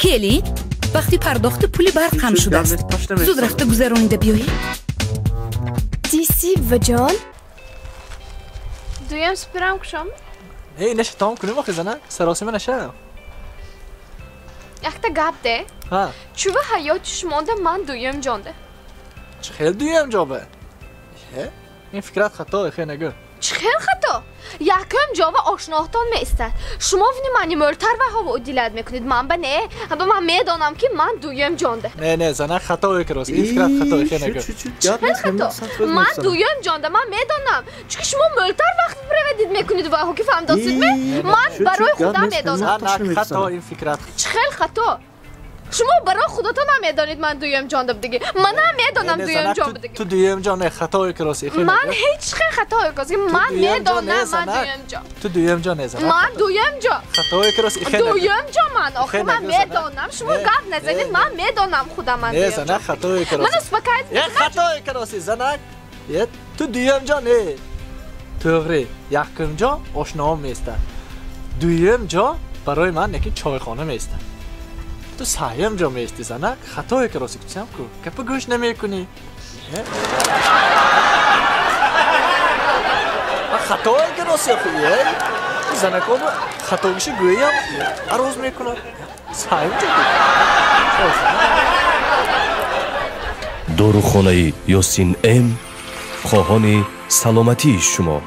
کلی وقتی پرداخت پولی برق هم شده است زود رفته گذرانیده بیایی دیسی و جان دویم سپرم کشم ای نشه تمام کنیم آخی زنه سراسیمه نشه یکتا گپ ده چوبه حیاتش مانده من دویم جانده چه خیلی دویم جابه این فکرات خطا خیلی نگه چه خیلی خطا یکم جواب آشناهتان میستد شما وینی منی ملتر و هوا دیلت میکنید من به نه اما من میدانم که من دویم جانده نه زنه خطا که راست این فکرات خطا خیلی نگه چه خطا من دویم جانده من میدانم چون شما ملتر وقت پرودید میکنید و هوا که فهم دستید من برای خودم میدانم نه خطا این فکرات چه خیلی خطا شما برای خودتون نمیدانید من دویم جانده دیگه من نمیدانم دویم جانده دیگه تو دویم جان خطایی که راستی خیلی من هیچ خطایی که من میدانم من دویم جان تو دویم جان نزن من دویم جان خطایی که راستی خیلی دویم جان من آخه من میدانم شما گپ نزنید من میدانم خودم من دویم جان خطایی که راستی من اسپکایت یک خطایی که راستی زنک تو دویم جان نه توغری یکم جا آشنام میسته دویم جا برای من یکی چایخانه میسته تو سایم جا میستی زنک خطایی که راستی کچیم کو کپ گوش نمی کنی خطایی که راستی خویه زنک ها خطایشی گویم عروض میکنه سایم جا داروخانه یاسین ام خواهان سلامتی شما